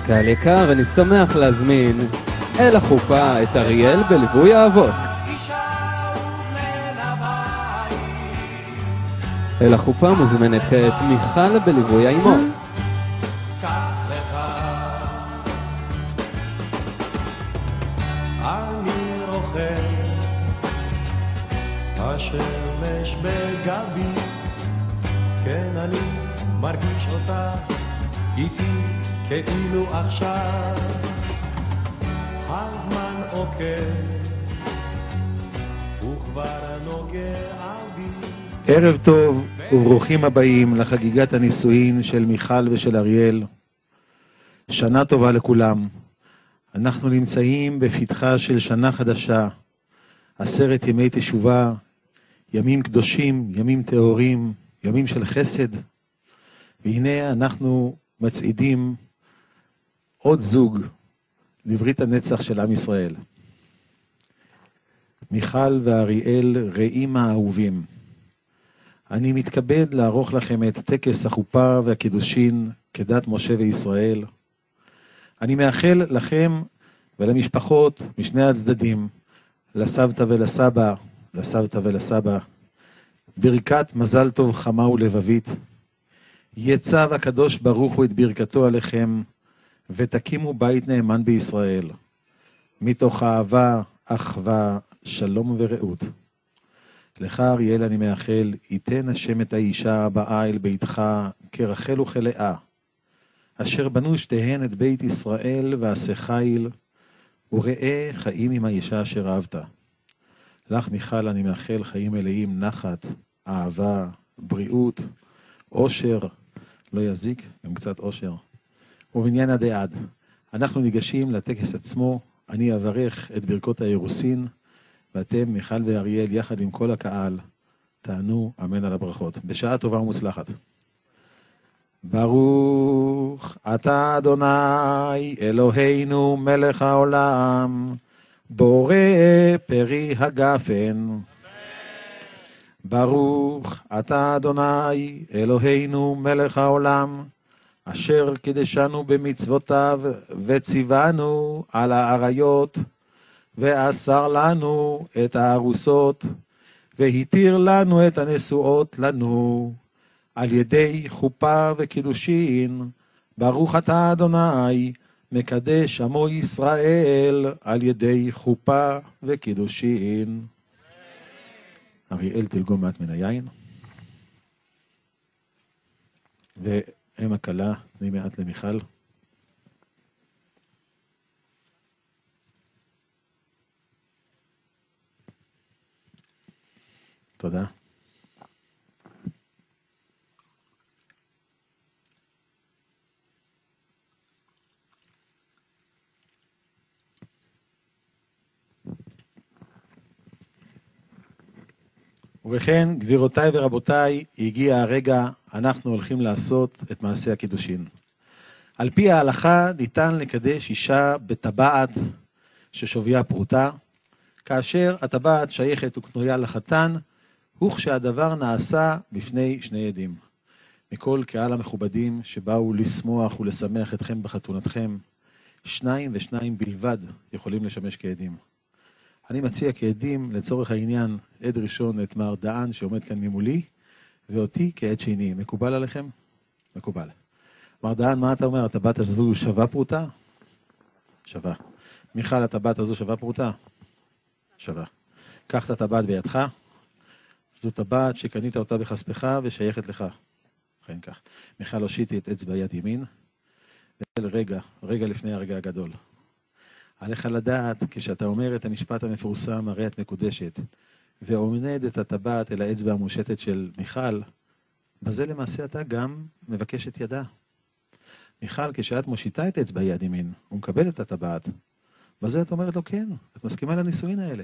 קהל יקר, אני שמח להזמין אל החופה את אריאל בליווי האבות. אל החופה מוזמנת כעת מיכל בליווי האימות. אני רוכב, השמש בגבי, כן אני מרגיש אותה איתי כאילו עכשיו הזמן עוקב וכבר נוגע בי. ערב טוב וברוכים הבאים לחגיגת הנישואין של מיכל ושל אריאל. שנה טובה לכולם. אנחנו נמצאים בפתחה של שנה חדשה, 10 ימי תשובה, ימים קדושים, ימים טהורים, ימים של חסד. והנה אנחנו מצעידים עוד זוג לברית הנצח של עם ישראל. מיכל ואריאל, רעים האהובים. אני מתכבד לערוך לכם את טקס החופה והקידושין כדת משה וישראל. אני מאחל לכם ולמשפחות משני הצדדים, לסבתא ולסבא, לסבתא ולסבא, ברכת מזל טוב חמה ולבבית. יצב הקדוש ברוך הוא את ברכתו עליכם, ותקימו בית נאמן בישראל, מתוך אהבה, אחווה, שלום ורעות. לך אריאל אני מאחל, ייתן השם את האישה הבאה אל ביתך כרחל וכלאה, אשר בנו שתיהן את בית ישראל ועשה חיל, וראה חיים עם האישה אשר אהבת. לך מיכל אני מאחל חיים מלאים, נחת, אהבה, בריאות, אושר, לא יזיק, גם קצת אושר. ובעניין הדעד, אנחנו ניגשים לטקס עצמו, אני אברך את ברכות האירוסין, ואתם, מיכל ואריאל, יחד עם כל הקהל, תענו אמן על הברכות. בשעה טובה ומוצלחת. ברוך אתה אדוני אלוהינו מלך העולם, בורא פרי הגפן. ברוך אתה אדוני אלוהינו מלך העולם, אשר קידשנו במצוותיו וציוונו על האריות, ואסר לנו את הארוסות, והתיר לנו את הנשואות לנו, על ידי חופה וקידושין. ברוך אתה אדוני מקדש עמו ישראל על ידי חופה וקידושין. אריאל תלגום מעט מן היין, ואם הקלה תני מעט למיכל. תודה. ובכן, גבירותיי ורבותיי, הגיע הרגע, אנחנו הולכים לעשות את מעשה הקידושין. על פי ההלכה ניתן לקדש אישה בטבעת ששוויה פרוטה, כאשר הטבעת שייכת וקנויה לחתן, וכשהדבר נעשה בפני שני עדים. מכל קהל המכובדים שבאו לשמוח ולשמח אתכם בחתונתכם, 2 בלבד יכולים לשמש כעדים. אני מציע כעדים לצורך העניין עד ראשון את מר דהן שעומד כאן ממולי, ואותי כעד שני. מקובל עליכם? מקובל. מר דהן, מה אתה אומר? הטבעת הזו שווה פרוטה? שווה. מיכל, הטבעת הזו שווה פרוטה? שווה. קח את הטבעת בידך. זו טבעת שקנית אותה בכספך ושייכת לך. כן כך. מיכל, הושיטי את אצבע יד ימין, רגע לפני הרגע הגדול. עליך לדעת, כשאתה אומר את המשפט המפורסם, הרי את מקודשת, ועומד את הטבעת אל האצבע המושטת של מיכל, בזה למעשה אתה גם מבקש את ידה. מיכל, כשאת מושיטה את אצבע יד ימין, ומקבל את הטבעת, בזה את אומרת לו כן, את מסכימה לנישואין האלה.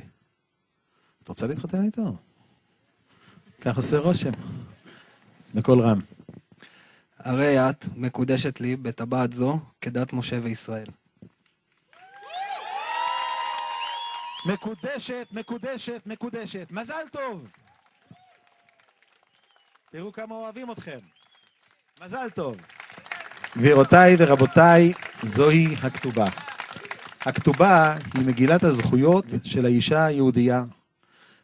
את רוצה להתחתן איתו? כך עושה רושם. בקול רם. הרי את מקודשת לי בטבעת זו כדת משה וישראל. מקודשת, מקודשת, מקודשת. מזל טוב. תראו כמה אוהבים אתכם. מזל טוב. גבירותיי ורבותיי, זוהי הכתובה. הכתובה היא מגילת הזכויות של האישה היהודייה.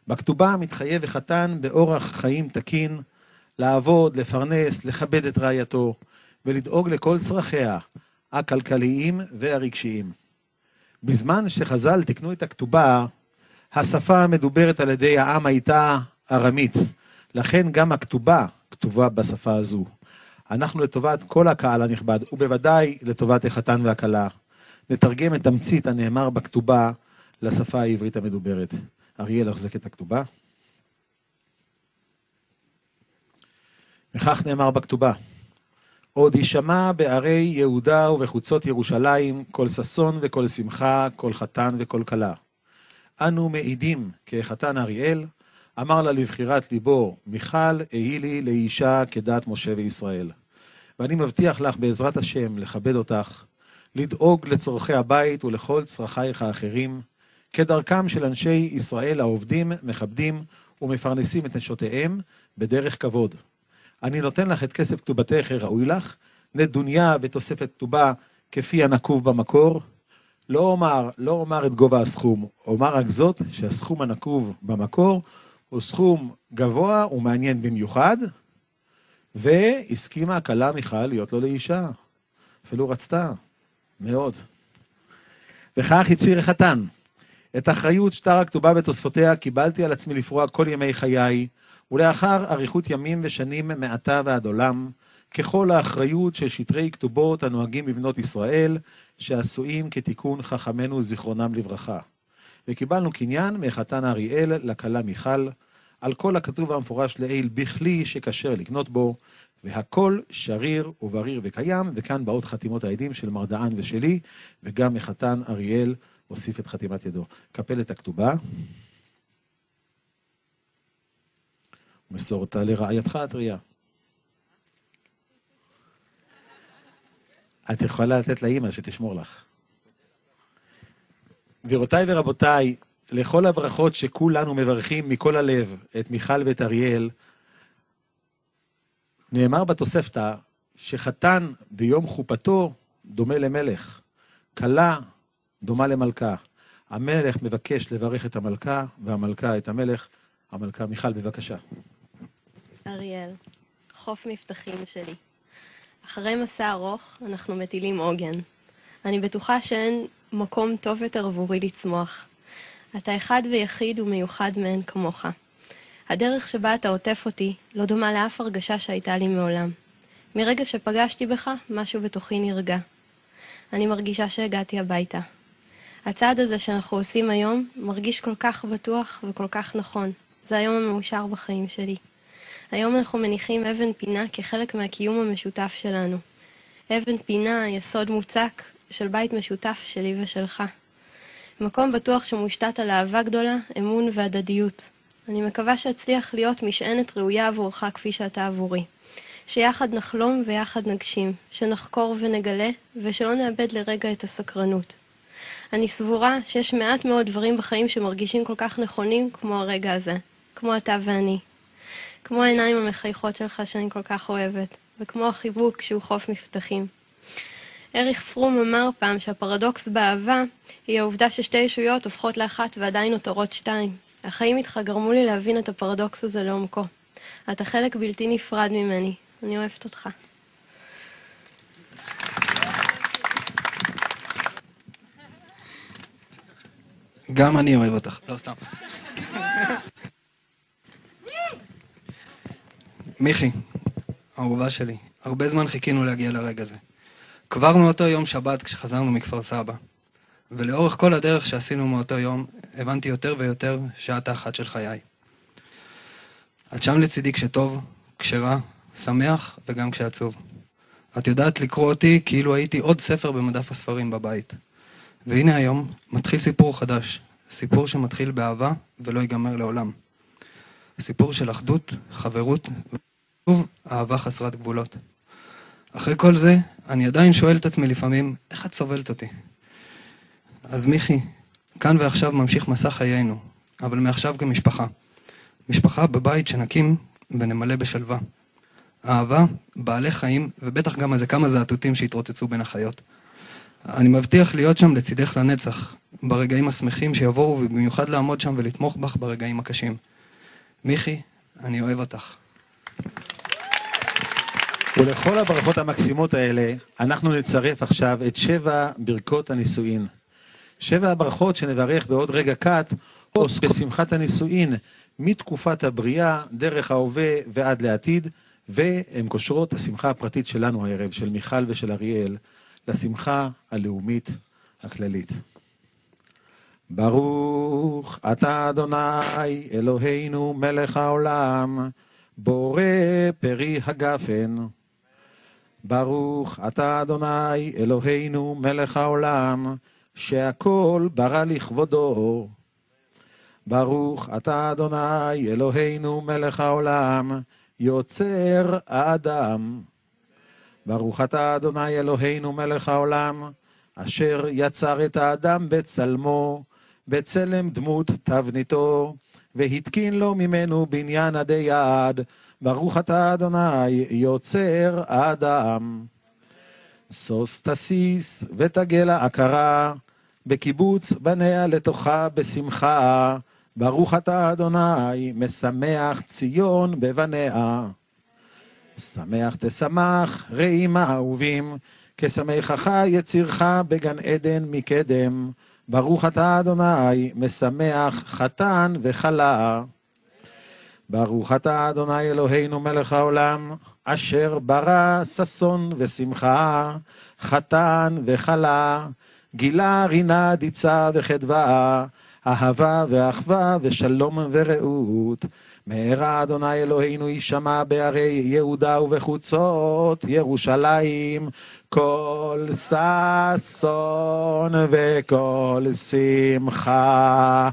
בכתובה מתחייב החתן באורח חיים תקין, לעבוד, לפרנס, לכבד את רעייתו, ולדאוג לכל צרכיה, הכלכליים והרגשיים. בזמן שחז"ל תקנו את הכתובה, השפה המדוברת על ידי העם הייתה ארמית. לכן גם הכתובה כתובה בשפה הזו. אנחנו לטובת כל הקהל הנכבד, ובוודאי לטובת החתן והכלה, נתרגם את תמצית הנאמר בכתובה לשפה העברית המדוברת. אריאל, החזק את הכתובה. וכך נאמר בכתובה: עוד יישמע בערי יהודה ובחוצות ירושלים כל ששון וכל שמחה, כל חתן וכל כלה. אנו מעידים כי החתן אריאל אמר לה לבחירת ליבו, מיכל אהי לי לאישה כדת משה וישראל. ואני מבטיח לך בעזרת השם לכבד אותך, לדאוג לצורכי הבית ולכל צרכייך האחרים, כדרכם של אנשי ישראל העובדים, מכבדים ומפרנסים את נשותיהם בדרך כבוד. אני נותן לך את כסף כתובתך ראוי לך, נדוניה בתוספת כתובה כפי הנקוב במקור. לא אומר את גובה הסכום, אומר רק זאת שהסכום הנקוב במקור הוא סכום גבוה ומעניין במיוחד, והסכימה הכלה מיכל להיות לו לאישה, אפילו רצתה מאוד. וכך הצהיר החתן: את אחריות שטר הכתובה בתוספותיה קיבלתי על עצמי לפרוע כל ימי חיי, ולאחר אריכות ימים ושנים מעתה ועד עולם, ככל האחריות של שטרי כתובות הנוהגים בבנות ישראל, שעשויים כתיקון חכמנו זיכרונם לברכה. וקיבלנו קניין מהחתן אריאל לכלה מיכל, על כל הכתוב המפורש לעיל בכלי שכשר לקנות בו, והכל שריר ובריר וקיים. וכאן באות חתימות העדים של מרדען ושלי, וגם החתן אריאל הוסיף את חתימת ידו. קפל את הכתובה, ומסור אותה לרעייתך הטריה. את יכולה לתת לאמא שתשמור לך. גבירותיי ורבותיי, לכל הברכות שכולנו מברכים מכל הלב את מיכל ואת אריאל, נאמר בתוספתא שחתן ביום חופתו דומה למלך, כלה דומה למלכה. המלך מבקש לברך את המלכה, והמלכה את המלך. המלכה מיכל, בבקשה. אריאל, חוף מבטחים שלי. אחרי מסע ארוך אנחנו מטילים עוגן. אני בטוחה שאין מקום טוב יותר עבורי לצמוח. אתה אחד ויחיד ומיוחד מאין כמוך. הדרך שבה אתה עוטף אותי לא דומה לאף הרגשה שהייתה לי מעולם. מרגע שפגשתי בך, משהו בתוכי נרגע. אני מרגישה שהגעתי הביתה. הצעד הזה שאנחנו עושים היום מרגיש כל כך בטוח וכל כך נכון. זה היום המאושר בחיים שלי. היום אנחנו מניחים אבן פינה כחלק מהקיום המשותף שלנו. אבן פינה, יסוד מוצק של בית משותף שלי ושלך. מקום בטוח שמושתת על אהבה גדולה, אמון והדדיות. אני מקווה שאצליח להיות משענת ראויה עבורך כפי שאתה עבורי. שיחד נחלום ויחד נגשים, שנחקור ונגלה, ושלא נאבד לרגע את הסקרנות. אני סבורה שיש מעט מאוד דברים בחיים שמרגישים כל כך נכונים כמו הרגע הזה, כמו אתה ואני. כמו העיניים המחייכות שלך שאני כל כך אוהבת, וכמו החיבוק שהוא חוף מבטחים. אריך פרום אמר פעם שהפרדוקס באהבה היא העובדה ששתי ישויות הופכות לאחת ועדיין נותרות שתיים. החיים איתך גרמו לי להבין את הפרדוקס הזה לעומקו. אתה חלק בלתי נפרד ממני. אני אוהבת אותך. גם אני אוהב אותך. לא, סתם. מיכי, אהובה שלי, הרבה זמן חיכינו להגיע לרגע הזה. כבר מאותו יום שבת כשחזרנו מכפר סבא. ולאורך כל הדרך שעשינו מאותו יום, הבנתי יותר ויותר שאת האחת של חיי. את שם לצידי כשטוב, כשרע, שמח וגם כשעצוב. את יודעת לקרוא אותי כאילו הייתי עוד ספר במדף הספרים בבית. והנה היום מתחיל סיפור חדש, סיפור שמתחיל באהבה ולא ייגמר לעולם. סיפור של אחדות, חברות ושוב אהבה חסרת גבולות. אחרי כל זה, אני עדיין שואל את עצמי לפעמים, איך את סובלת אותי? אז מיכי, כאן ועכשיו ממשיך מסע חיינו, אבל מעכשיו כמשפחה. משפחה בבית שנקים ונמלא בשלווה. אהבה, בעלי חיים, ובטח גם איזה כמה זעתותים שהתרוצצו בין החיות. אני מבטיח להיות שם לצידך לנצח, ברגעים השמחים שיבואו, ובמיוחד לעמוד שם ולתמוך בך ברגעים הקשים. מיכי, אני אוהב אותך. ולכל הברכות המקסימות האלה, אנחנו נצרף עכשיו את 7 ברכות הנישואין. 7 הברכות שנברך בעוד רגע קט, או בשמחת הנישואין, מתקופת הבריאה, דרך ההווה ועד לעתיד, והן קושרות השמחה הפרטית שלנו הערב, של מיכל ושל אריאל, לשמחה הלאומית הכללית. ברוך אתה אדוני אלוהינו מלך העולם, בורא פרי הגפן. ברוך אתה אדוני אלוהינו מלך העולם, שהכל ברא לכבודו. ברוך אתה אדוני אלוהינו מלך העולם, יוצר האדם. ברוך אתה אדוני אלוהינו מלך העולם, אשר יצר את האדם בצלמו, בצלם דמות תבניתו, והתקין לו ממנו בניין עדי יעד. ברוך אתה אדוני יוצר האדם. סוס תסיס ותגלה עקרה, בקיבוץ בניה לתוכה בשמחה. ברוך אתה אדוני משמח ציון בבניה. שמח תשמח רעים האהובים, כשמחך יצירך בגן עדן מקדם. ברוך אתה אדוני משמח חתן וכלה. ברוך אתה אדוני אלוהינו מלך העולם, אשר ברא ששון ושמחה, חתן וכלה, גילה רינה דיצה וחדווה, אהבה ואחווה ושלום ורעות. מהרה אדוני אלוהינו יישמע בערי יהודה ובחוצות ירושלים, כל ששון וכל שמחה,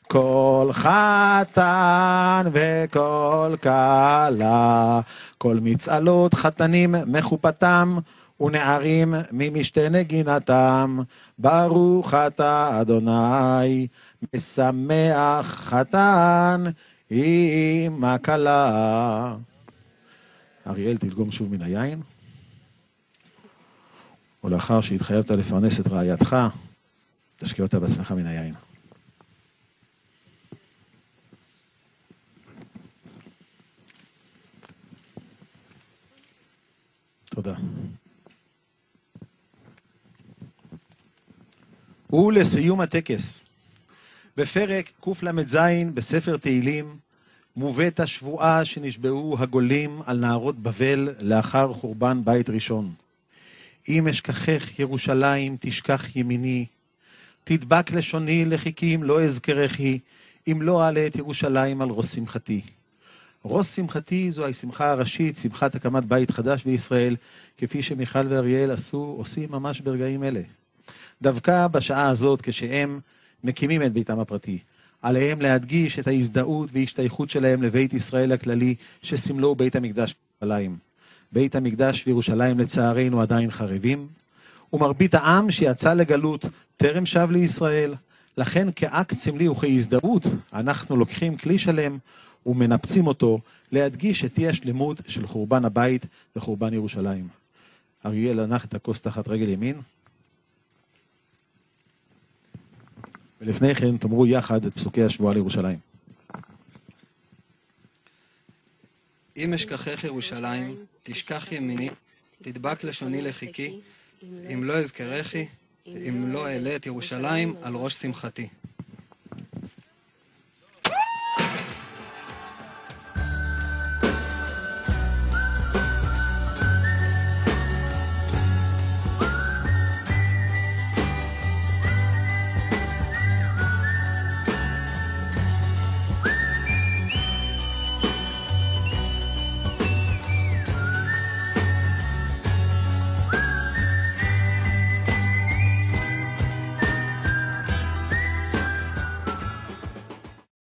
כל חתן וכל כלה, כל מצעלות חתנים מחופתם, ונערים ממשתה נגינתם. ברוך אתה אדוני משמח חתן עם הכלה. אריאל, תדגום שוב מן היין, ולאחר שהתחייבת לפרנס את רעייתך, תשקיע אותה בעצמך מן היין. תודה. ולסיום הטקס, בפרק קל"ז בספר תהילים מובאת השבועה שנשבעו הגולים על נהרות בבל לאחר חורבן בית ראשון. אם אשכחך ירושלים תשכח ימיני, תדבק לשוני לחיכים לא אזכרכי, אם לא אעלה את ירושלים על ראש שמחתי. ראש שמחתי זו השמחה הראשית, שמחת הקמת בית חדש בישראל, כפי שמיכל ואריאל עושים ממש ברגעים אלה. דווקא בשעה הזאת, כשהם מקימים את ביתם הפרטי, עליהם להדגיש את ההזדהות והשתייכות שלהם לבית ישראל הכללי, שסמלו בית המקדש בירושלים. בית המקדש וירושלים לצערנו עדיין חרבים, ומרבית העם שיצא לגלות טרם שב לישראל. לכן כאקט סמלי וכהזדהות, אנחנו לוקחים כלי שלם ומנפצים אותו להדגיש את אי השלמות של חורבן הבית וחורבן ירושלים. אריאל הנח את הכוס תחת רגל ימין, ולפני כן תאמרו יחד את פסוקי השבועה לירושלים. אם אשכחך ירושלים, תשכח ימיני, תדבק לשוני לחיכי, אם לא אזכרכי, אם לא אעלה את ירושלים על ראש שמחתי.